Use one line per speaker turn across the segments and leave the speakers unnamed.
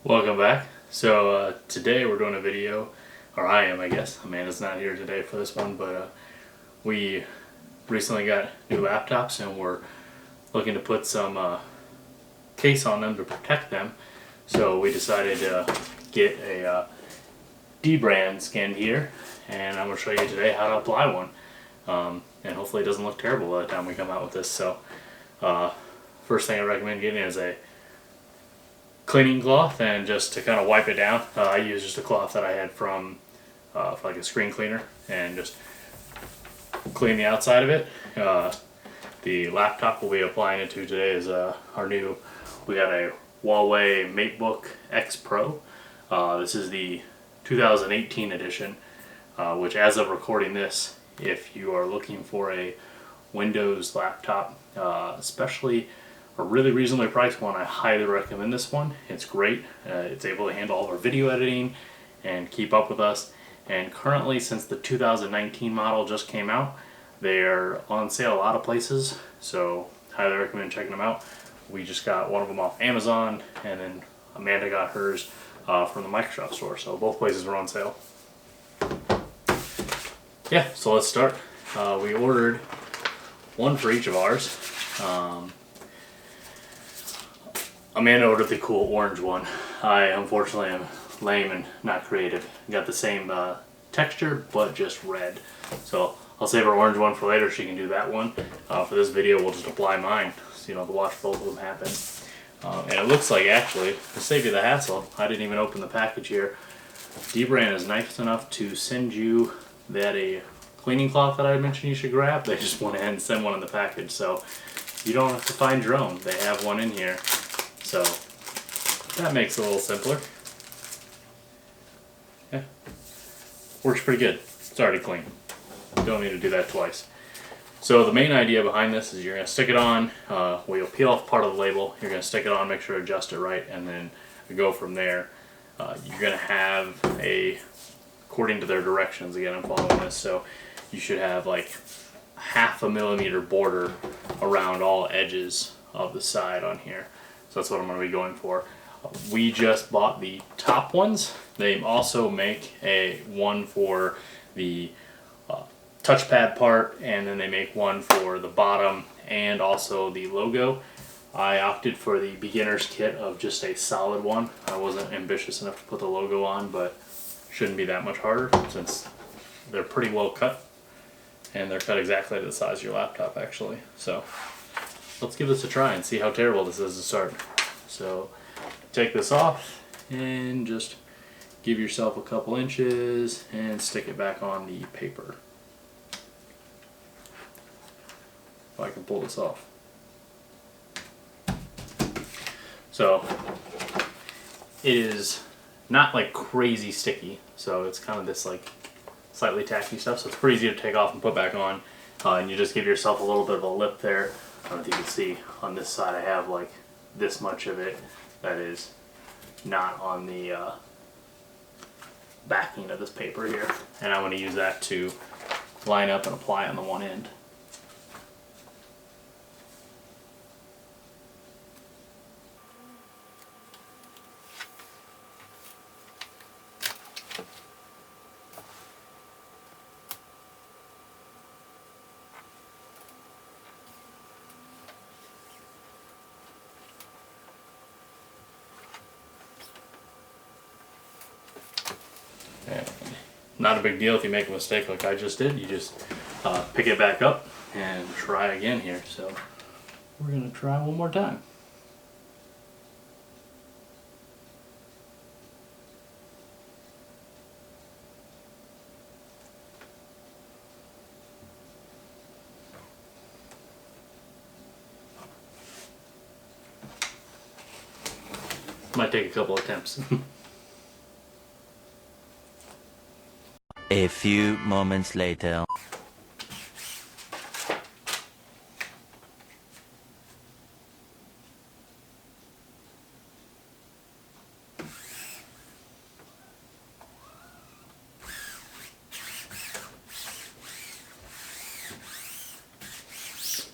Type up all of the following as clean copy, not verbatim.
Welcome back. So today we're doing a video, or I am, I guess. Amanda's not here today for this one, but we recently got new laptops and we're looking to put some case on them to protect them. So we decided to get a dBrand skin here, and I'm going to show you today how to apply one. And hopefully it doesn't look terrible by the time we come out with this. So first thing I recommend getting is a cleaning cloth, and just to kind of wipe it down. I use just a cloth that I had from for like a screen cleaner, and just clean the outside of it. The laptop we'll be applying it to today is we got a Huawei Matebook X Pro. This is the 2018 edition, which as of recording this, if you are looking for a Windows laptop, especially a really reasonably priced one, I highly recommend this one. It's great. It's able to handle all of our video editing and keep up with us. And currently, since the 2019 model just came out, they're on sale a lot of places, so highly recommend checking them out. We just got one of them off Amazon, and then Amanda got hers from the Microsoft store, so both places are on sale. Yeah, so let's start. We ordered one for each of ours. Amanda ordered the cool orange one. I unfortunately am lame and not creative. Got the same texture, but just red. So I'll save our orange one for later. She can do that one. For this video, we'll just apply mine, so you don't have to watch both of them happen. And it looks like, actually, to save you the hassle, I didn't even open the package here. dBrand is nice enough to send you a cleaning cloth that I mentioned you should grab. They just went ahead and sent one in the package, so you don't have to find your own. They have one in here. So that makes it a little simpler. Yeah, works pretty good. It's already clean. Don't need to do that twice. So the main idea behind this is you're going to stick it on, you'll peel off part of the label, you're going to stick it on, make sure to adjust it right, and then go from there. You're going to have according to their directions, again I'm following this, so you should have like 1/2 millimeter border around all edges of the side on here. So that's what I'm going to be going for. We just bought the top ones. They also make one for the touchpad part, and then they make one for the bottom and also the logo. I opted for the beginner's kit of just a solid one. I wasn't ambitious enough to put the logo on, but shouldn't be that much harder since they're pretty well cut, and they're cut exactly to the size of your laptop actually. So let's give this a try and see how terrible this is to start. So take this off and just give yourself a couple inches and stick it back on the paper. If I can pull this off. So it is not like crazy sticky, so it's kind of this like slightly tacky stuff, so it's pretty easy to take off and put back on. And you just give yourself a little bit of a lip there. I don't know if you can see on this side I have like this much of it that is not on the backing of this paper here, and I'm going to use that to line up and apply on the one end. And not a big deal if you make a mistake like I just did. You just pick it back up and try again here. So we're going to try one more time. Might take a couple attempts.
A few moments later.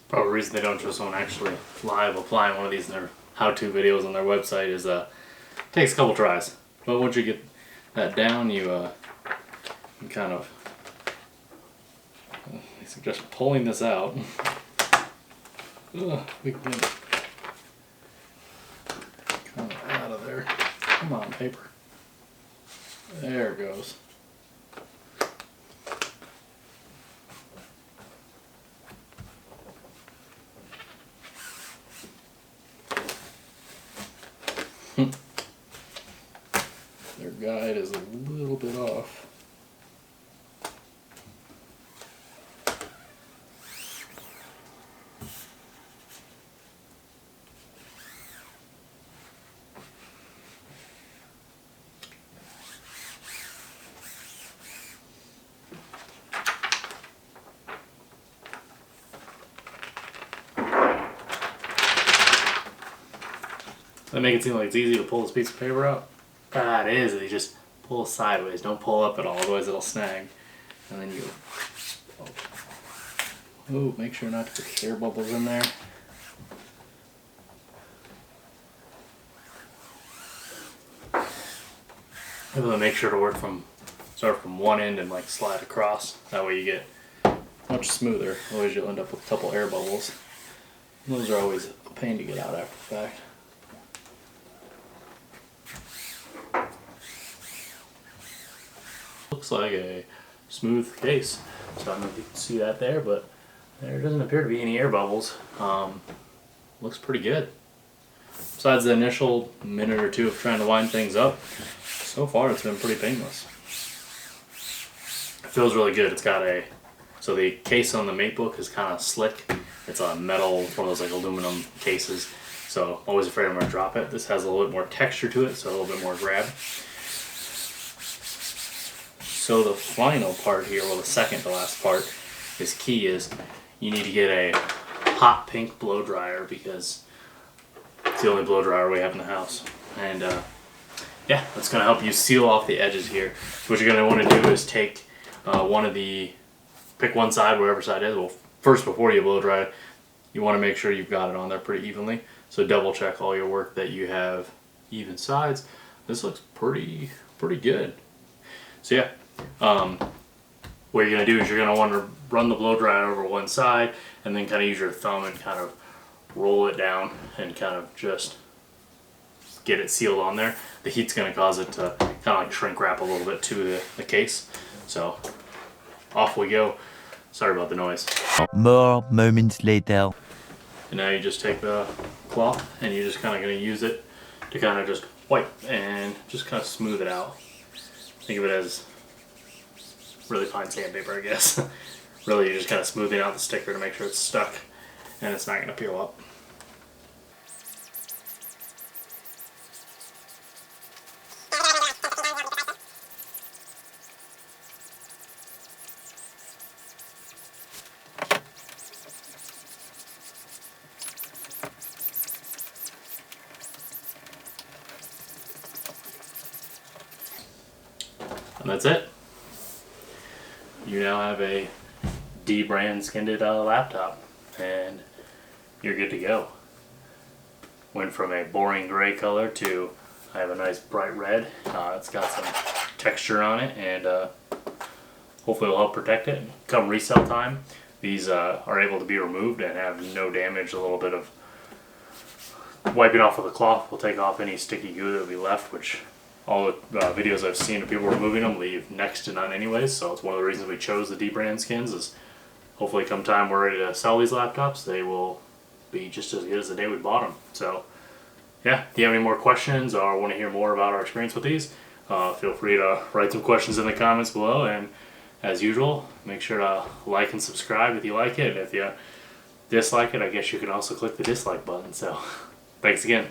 Probably the reason they don't show someone actually live applying one of these in their how-to videos on their website is Takes a couple tries, but once you get that down, you kind of, I suggest pulling this out. We can get it kind of out of there. Come on, paper. There it goes. Their guide is a little bit off. They make it seem like it's easy to pull this piece of paper out. Ah, it is. You just pull sideways. Don't pull up at all, otherwise it'll snag. And then you... Oh, make sure not to put air bubbles in there. Able to make sure to start from one end and like slide across. That way you get much smoother. Otherwise you'll end up with a couple air bubbles. And those are always a pain to get out after the fact. Looks like a smooth case, so I don't know if you can see that there, but there doesn't appear to be any air bubbles. Looks pretty good. Besides the initial minute or two of trying to wind things up, so far it's been pretty painless. It feels really good. It's got so the case on the Matebook is kind of slick. It's a metal, one of those like aluminum cases, so always afraid I'm going to drop it. This has a little bit more texture to it, so a little bit more grab. So the final part here, well the second to last part, is key, is you need to get a hot pink blow dryer because it's the only blow dryer we have in the house. And yeah, that's going to help you seal off the edges here. So what you're going to want to do is take pick one side, whatever side it is. Well, first before you blow dry it, you want to make sure you've got it on there pretty evenly. So double check all your work that you have even sides. This looks pretty good. So yeah. What you're going to do is you're going to want to run the blow dryer over one side and then kind of use your thumb and kind of roll it down and kind of just get it sealed on there. The heat's going to cause it to kind of like shrink wrap a little bit to the case. So off we go. Sorry about the noise.
More moments later.
And now you just take the cloth and you're just kind of going to use it to kind of just wipe and just kind of smooth it out. Think of it as really fine sandpaper, I guess. Really, you're just kind of smoothing out the sticker to make sure it's stuck and it's not going to peel up. And that's it. You now have a dBrand skinned laptop and you're good to go. Went from a boring gray color to I have a nice bright red. It's got some texture on it and hopefully it'll help protect it. Come resale time, these are able to be removed and have no damage. A little bit of wiping off with a cloth will take off any sticky goo that will be left, which all the videos I've seen of people removing them leave next to none anyways, so it's one of the reasons we chose the dBrand skins, is hopefully come time we're ready to sell these laptops, they will be just as good as the day we bought them. So yeah, if you have any more questions or want to hear more about our experience with these, feel free to write some questions in the comments below, and as usual, make sure to like and subscribe if you like it, and if you dislike it, I guess you can also click the dislike button. So thanks again.